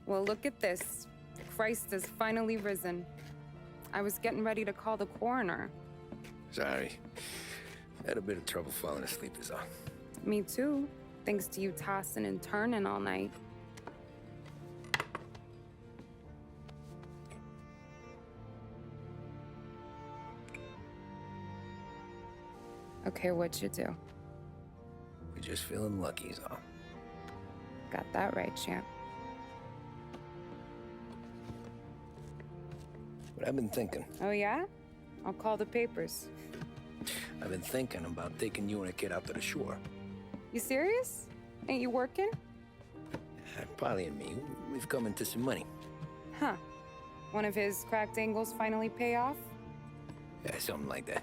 Well, look at this. Christ has finally risen. I was getting ready to call the coroner. Sorry. Had a bit of trouble falling asleep is all. Me too, thanks to you tossing and turning all night. Okay, what'd you do? We're just feeling lucky is all. Got that right, champ. But I've been thinking. Oh, yeah? I'll call the papers. I've been thinking about taking you and a kid out to the shore. You serious? Ain't you working? Polly and me, we've come into some money. Huh. One of his cracked angles finally pay off? Yeah, something like that.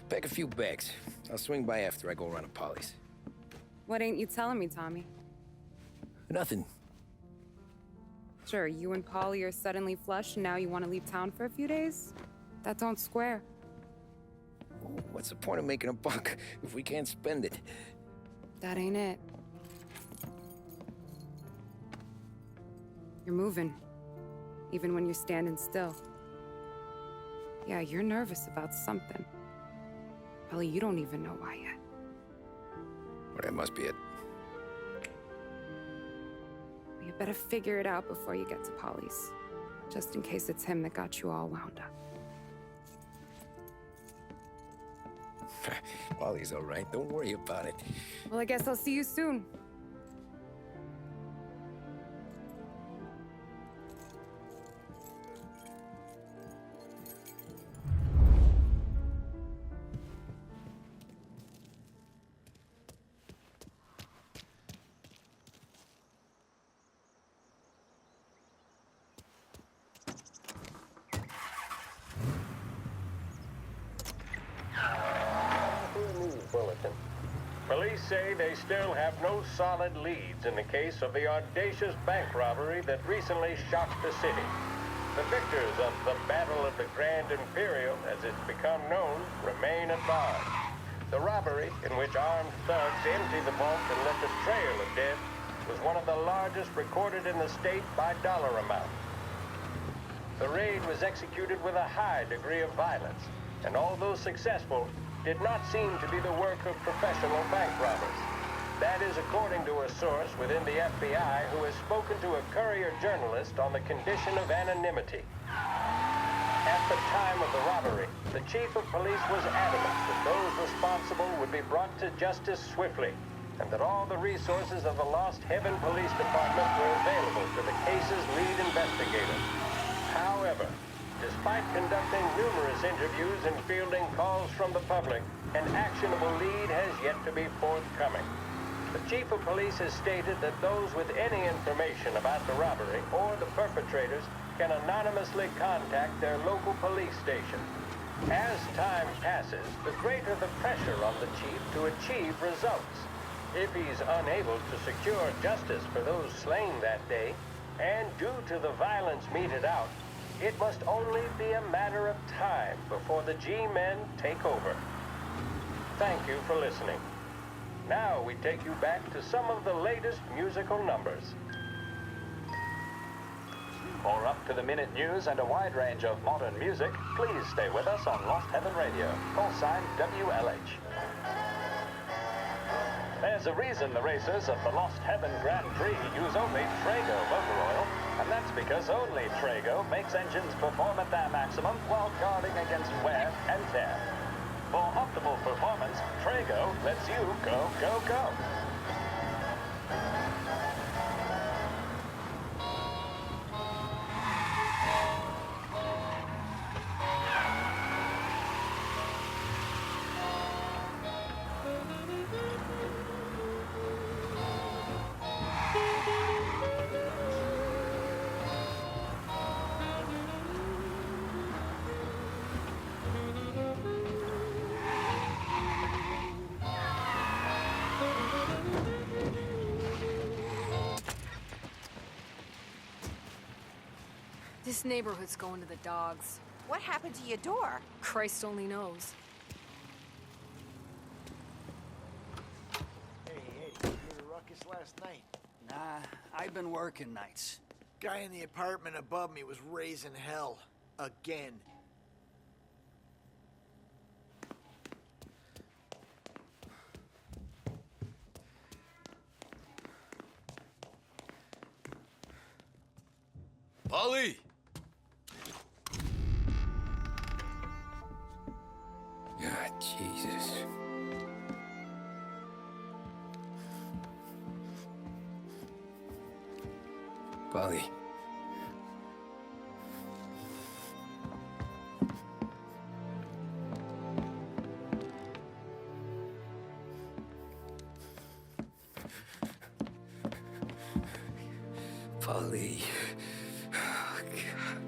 Pack a few bags. I'll swing by after I go around to Polly's. What ain't you telling me, Tommy? Nothing. Sure, you and Polly are suddenly flush and now you want to leave town for a few days? That don't square. What's the point of making a buck if we can't spend it? That ain't it. You're moving, even when you're standing still. Yeah, you're nervous about something. Probably you don't even know why yet. Well, that must be it. You better figure it out before you get to Polly's, just in case it's him that got you all wound up. Polly's all right. Don't worry about it. Well, I guess I'll see you soon. Police say they still have no solid leads in the case of the audacious bank robbery that recently shocked the city. The victors of the Battle of the Grand Imperial, as it's become known, remain at large. The robbery, in which armed thugs emptied the vault and left a trail of dead, was one of the largest recorded in the state by dollar amount. The raid was executed with a high degree of violence, and although successful, did not seem to be the work of professional bank robbers. That is according to a source within the FBI who has spoken to a Courier journalist on the condition of anonymity. At the time of the robbery, the chief of police was adamant that those responsible would be brought to justice swiftly, and that all the resources of the Lost Heaven Police Department were available to the case's lead investigator. However, despite conducting numerous interviews and fielding calls from the public, an actionable lead has yet to be forthcoming. The chief of police has stated that those with any information about the robbery or the perpetrators can anonymously contact their local police station. As time passes, the greater the pressure on the chief to achieve results. If he's unable to secure justice for those slain that day, and due to the violence meted out, it must only be a matter of time before the G-men take over. Thank you for listening. Now we take you back to some of the latest musical numbers. For up-to-the-minute news and a wide range of modern music, please stay with us on Lost Heaven Radio, call sign WLH. There's a reason the racers of the Lost Heaven Grand Prix use only Trago motor oil, and that's because only Trago makes engines perform at their maximum while guarding against wear and tear. For optimal performance, Trago lets you go, go, go. This neighborhood's going to the dogs. What happened to your door? Christ only knows. Hey, you heard a ruckus last night? Nah, I've been working nights. Guy in the apartment above me was raising hell. Again. Polly! Ah, Jesus. Polly. Polly. Oh, God.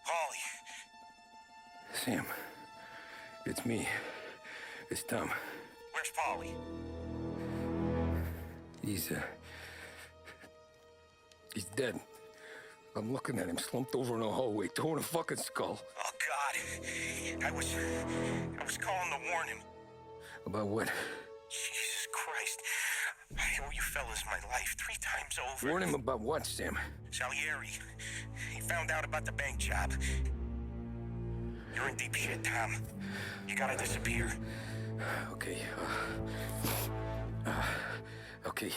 Polly. Sam, it's me. It's Tom. Where's Polly? He's dead. I'm looking at him slumped over in a hallway, torn a fucking skull. Oh, God. I was calling to warn him. About what? Jesus Christ. I owe you fellas my life 3 times over. Warn him about what, Sam? Salieri. He found out about the bank job. You're in deep shit, Tom. You gotta disappear. Okay, okay.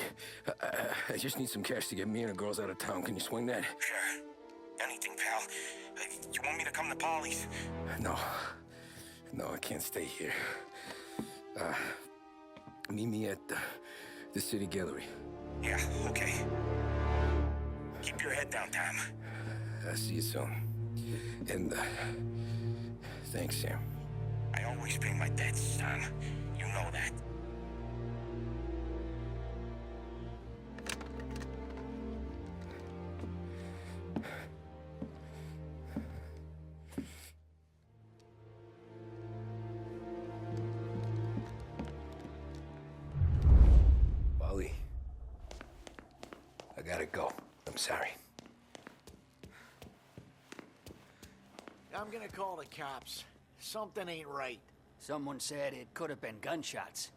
I just need some cash to get me and the girls out of town. Can you swing that? Sure. Anything, pal. You want me to come to Polly's? No, I can't stay here. Meet me at the city gallery. Yeah, okay. Keep your head down, Tom. I'll see you soon. And, thanks, Sam. I always pay my debts, Tom. You know that. Polly, I gotta go. I'm sorry. I'm gonna call the cops. Something ain't right. Someone said it could have been gunshots.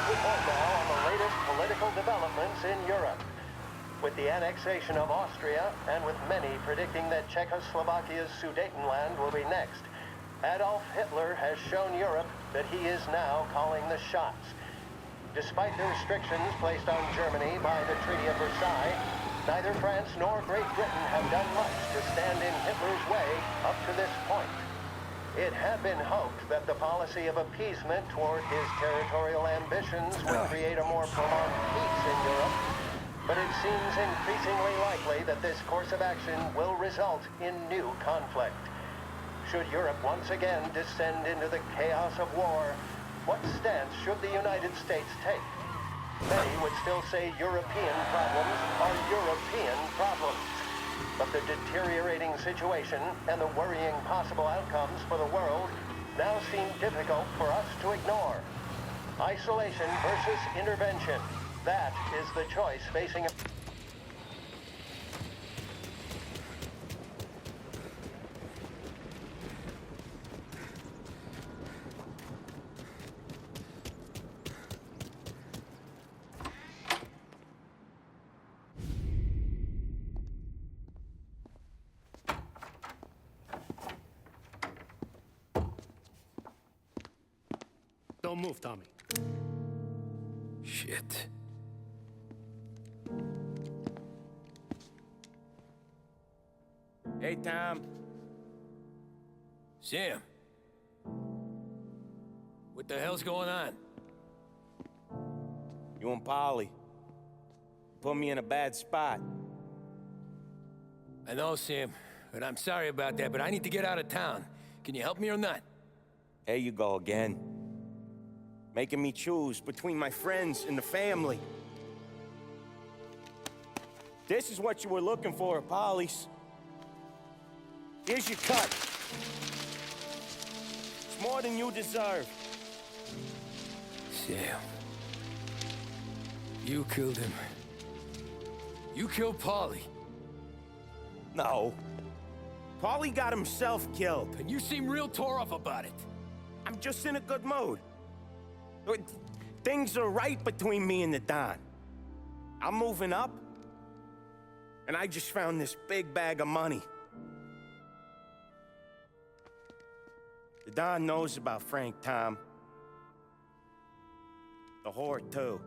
Report now on the latest political developments in Europe. With the annexation of Austria, and with many predicting that Czechoslovakia's Sudetenland will be next, Adolf Hitler has shown Europe that he is now calling the shots. Despite the restrictions placed on Germany by the Treaty of Versailles, neither France nor Great Britain have done much to stand in Hitler's way up to this point. It had been hoped that the policy of appeasement toward his territorial ambitions would create a more prolonged peace in Europe, but it seems increasingly likely that this course of action will result in new conflict. Should Europe once again descend into the chaos of war, what stance should the United States take? Many would still say European problems are European problems. But the deteriorating situation and the worrying possible outcomes for the world now seem difficult for us to ignore. Isolation versus intervention. That is the choice facing a... Don't move, Tommy. Shit. Hey, Tom. Sam. What the hell's going on? You and Polly. Put me in a bad spot. I know, Sam, and I'm sorry about that, but I need to get out of town. Can you help me or not? There you go again. Making me choose between my friends and the family. This is what you were looking for, Polly's. Here's your cut. It's more than you deserve. Sam. You killed him. You killed Paulie. No. Paulie got himself killed. And you seem real tore up about it. I'm just in a good mood. Things are right between me and the Don. I'm moving up, and I just found this big bag of money. The Don knows about Frank, Tom. The whore, too.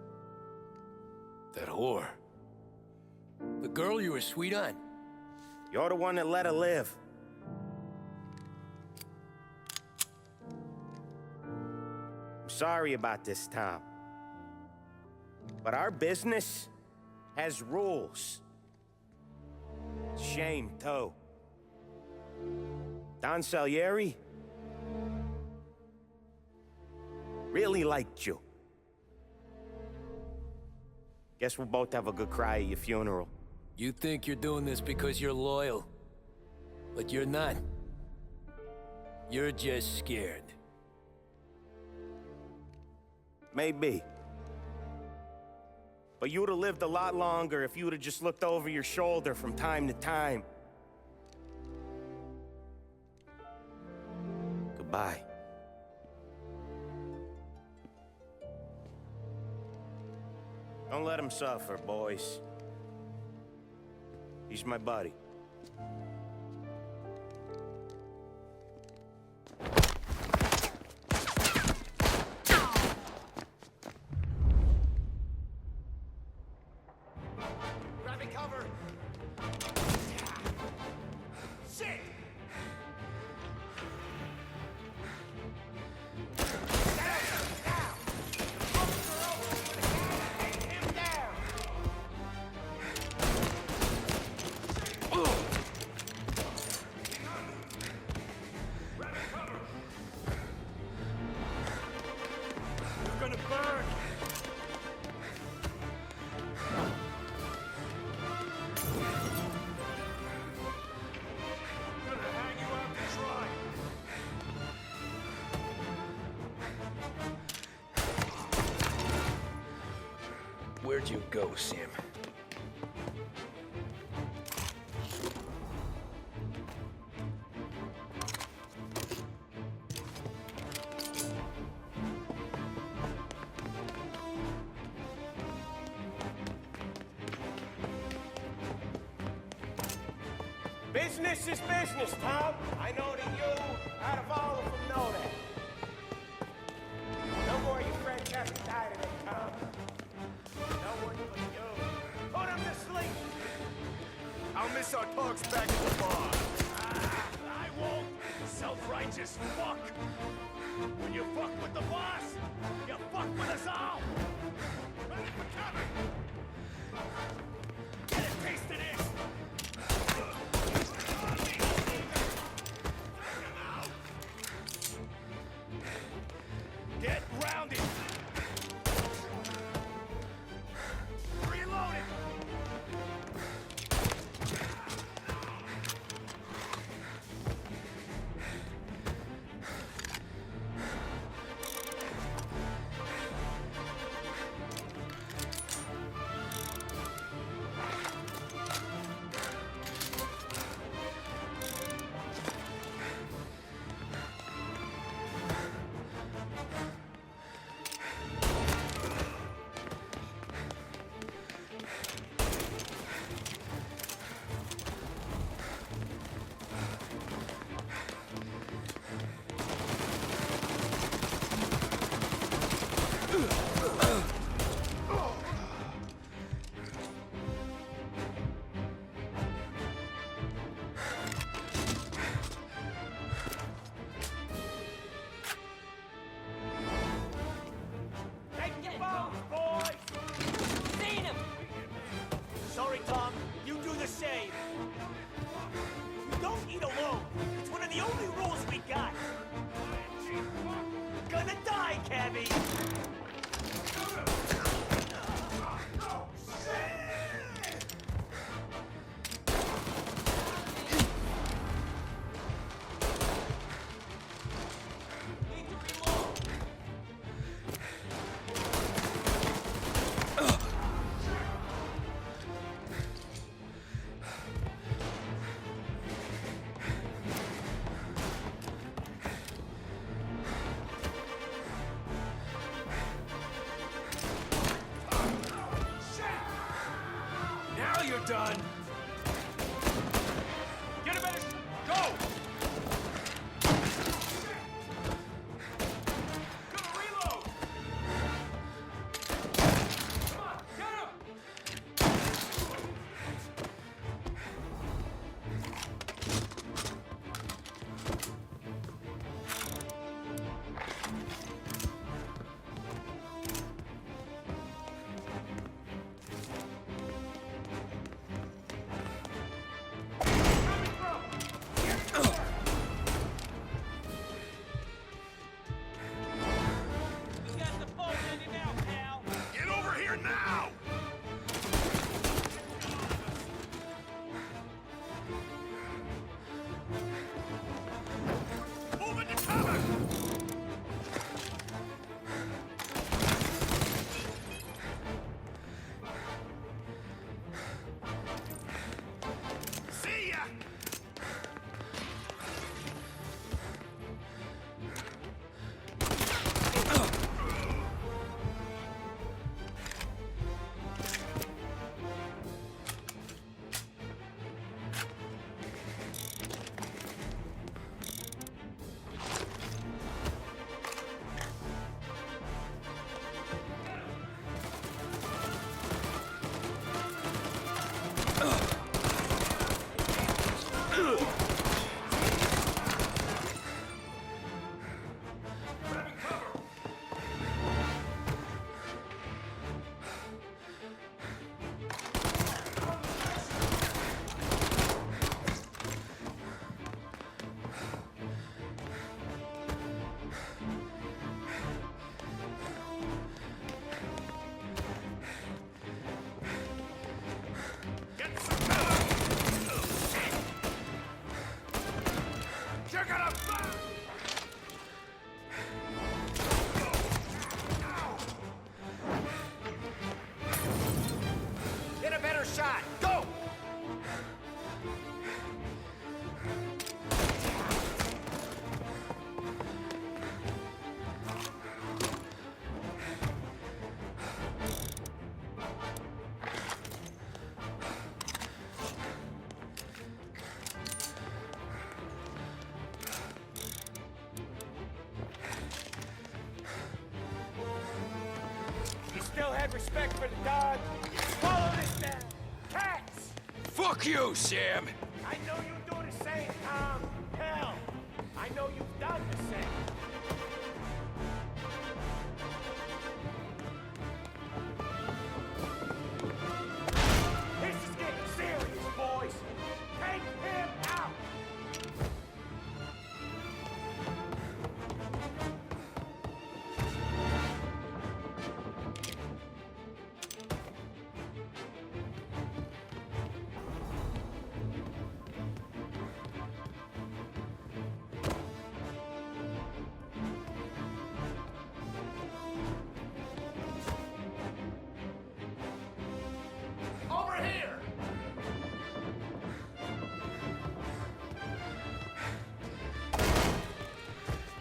That whore. The girl you were sweet on. You're the one that let her live. I'm sorry about this, Tom. But our business has rules. Shame, too. Don Salieri really liked you. Guess we'll both have a good cry at your funeral. You think you're doing this because you're loyal. But you're not. You're just scared. Maybe. But you'd have lived a lot longer if you'd have just looked over your shoulder from time to time. Goodbye. Don't let him suffer, boys. He's my buddy. Grabbing cover! Shit! Gonna burn! Gonna hang you out to dry! Where'd you go, Sam? Business is business, Tom. I know that you, out of all of them, know that. No more of your friends have to die today, Tom. No one but you. Put him to sleep. I'll miss our talks back at the bar. I won't, self-righteous fuck. When you fuck with the boss, you fuck with us all. Ready for cover. Get a taste of this. Get rounded. Reloaded. You're gonna... Get a better shot! Go! You still had respect for the dog? Follow this down! Cats! Fuck you, Sam! I know you do the same, Tom. Hell, I know you've done the same. This is getting serious, boys. Take him out! Over here!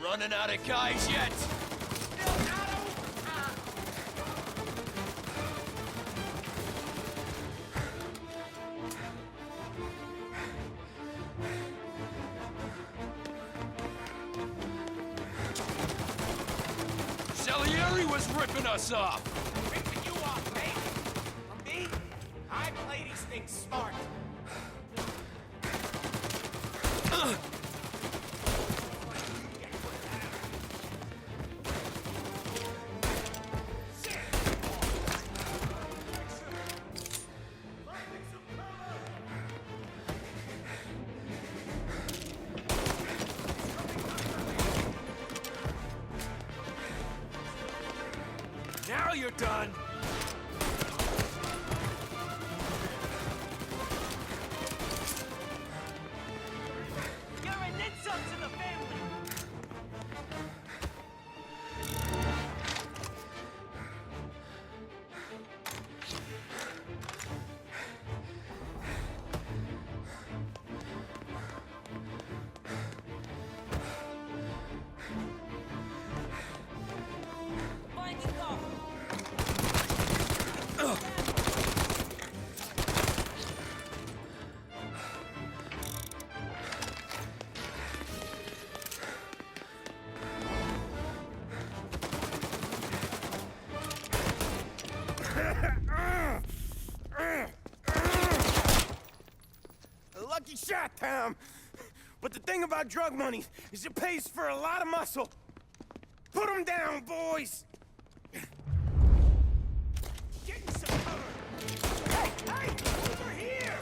Running out of guys yet? Salieri was ripping us off! Ripping you off, mate. For me, I play these things smart. Now you're done! You're an insult to the family! A lucky shot, Tom. But the thing about drug money is it pays for a lot of muscle. Put him down, boys! Getting some cover! Hey! Over here!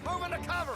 Moving to cover!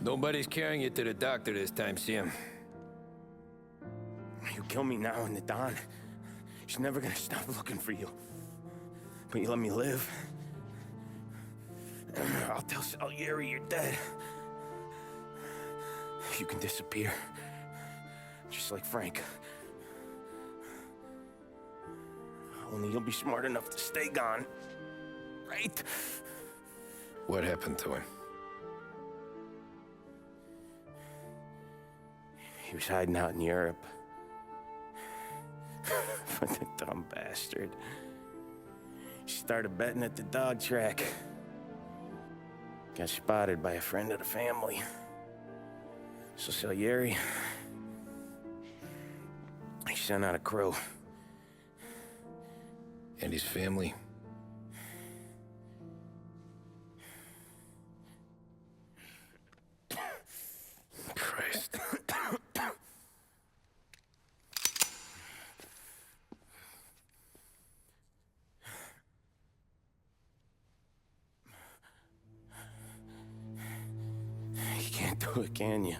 Nobody's carrying you to the doctor this time, Sam. You kill me now in the dawn. She's never gonna stop looking for you. But you let me live. I'll tell Salieri you're dead. You can disappear. Just like Frank. Only you'll be smart enough to stay gone. Right? What happened to him? He was hiding out in Europe. But the dumb bastard. He started betting at the dog track. Got spotted by a friend of the family. So Salieri, he sent out a crew. And his family? Christ. You can't do it, can you?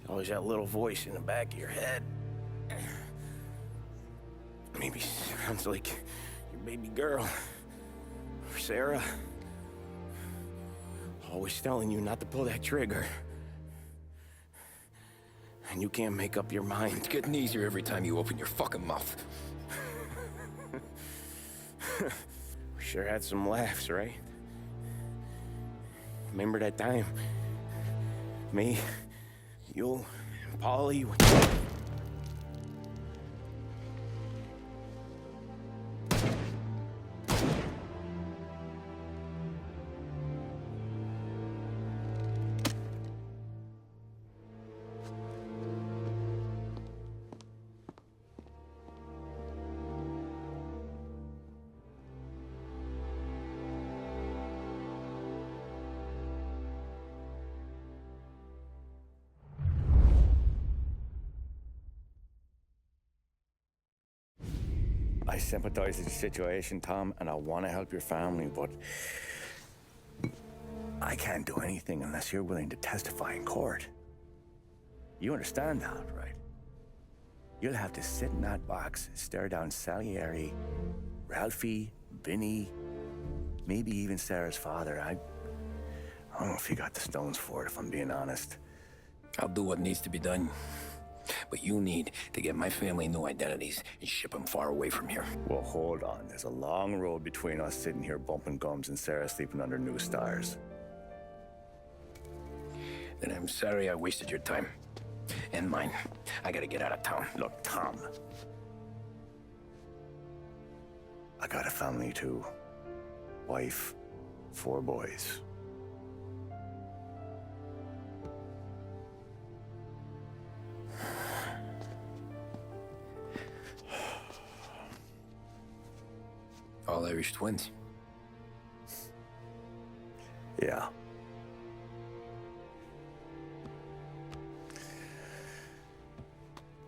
Always that little voice in the back of your head. Maybe sounds like your baby girl. Or Sarah. Always telling you not to pull that trigger. And you can't make up your mind. It's getting easier every time you open your fucking mouth. We sure had some laughs, right? Remember that time? Me, you, and Polly. I sympathize with the situation, Tom, and I want to help your family, but I can't do anything unless you're willing to testify in court. You understand that, right? You'll have to sit in that box, stare down Salieri, Ralphie, Vinny, maybe even Sarah's father. I don't know if you got the stones for it, if I'm being honest. I'll do what needs to be done. But you need to get my family new identities and ship them far away from here. Well, hold on. There's a long road between us sitting here bumping gums and Sarah sleeping under new stars. Then I'm sorry I wasted your time. And mine. I gotta get out of town. Look, Tom. I got a family too. Wife, 4 boys. All Irish twins. Yeah.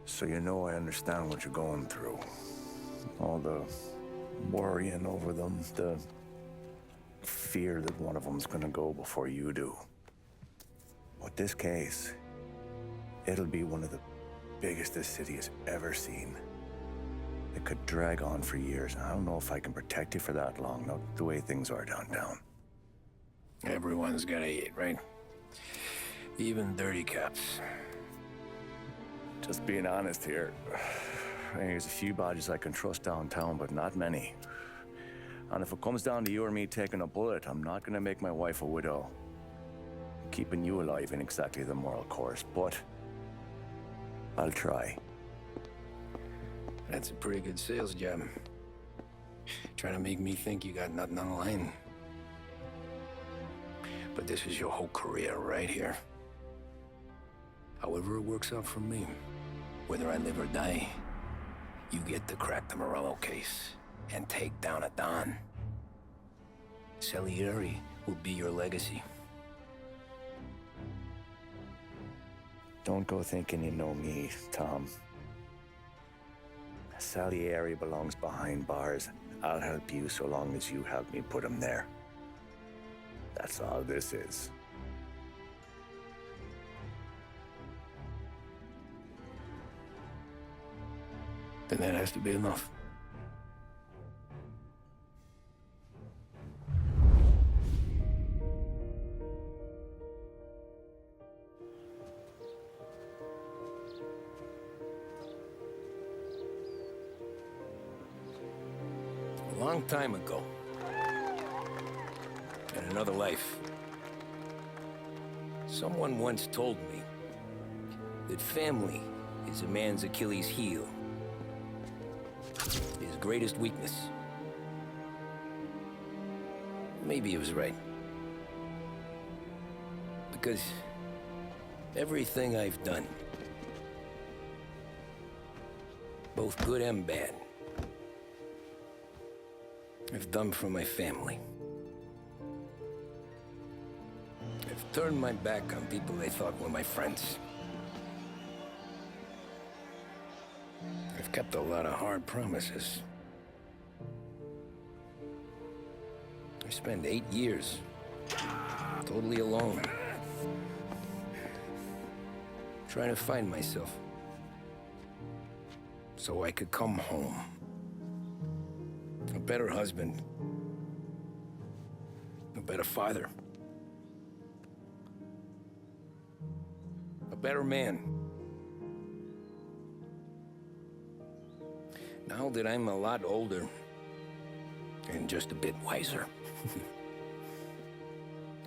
So you know I understand what you're going through. All the worrying over them, the fear that one of them's gonna go before you do. But this case, it'll be one of the biggest this city has ever seen. It could drag on for years. I don't know if I can protect you for that long, not the way things are downtown. Everyone's gotta eat, right? Even dirty cops. Just being honest here. There's a few badges I can trust downtown, but not many. And if it comes down to you or me taking a bullet, I'm not gonna make my wife a widow. Keeping you alive ain't exactly the moral course, but I'll try. That's a pretty good sales job. Trying to make me think you got nothing on the line. But this is your whole career right here. However it works out for me, whether I live or die, you get to crack the Morello case and take down a Don. Salieri will be your legacy. Don't go thinking you know me, Tom. Salieri belongs behind bars. I'll help you so long as you help me put him there. That's all this is. And that has to be enough. A long time ago, in another life, someone once told me that family is a man's Achilles heel, his greatest weakness. Maybe he was right. Because everything I've done, both good and bad, I've done for my family. I've turned my back on people I thought were my friends. I've kept a lot of hard promises. I spent 8 years totally alone, trying to find myself so I could come home. A better husband, a better father, a better man. Now that I'm a lot older and just a bit wiser,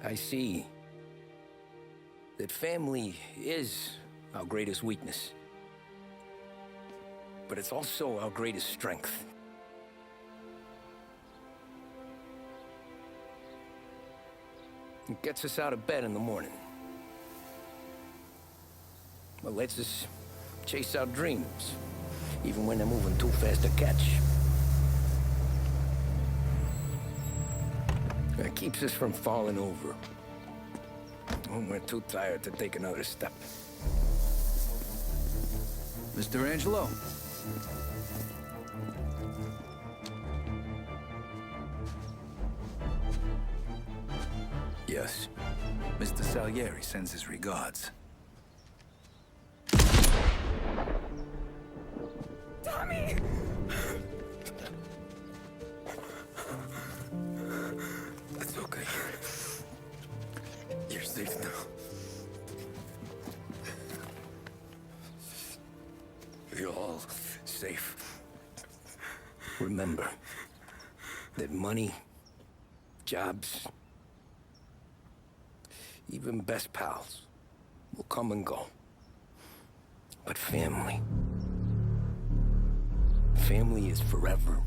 I see that family is our greatest weakness, but it's also our greatest strength. It gets us out of bed in the morning. It lets us chase our dreams, even when they're moving too fast to catch. It keeps us from falling over when we're too tired to take another step. Mr. Angelo. Yes. Mr. Salieri sends his regards. Tommy! It's okay. You're safe now. You're all safe. Remember that money, jobs, even best pals will come and go. But family is forever.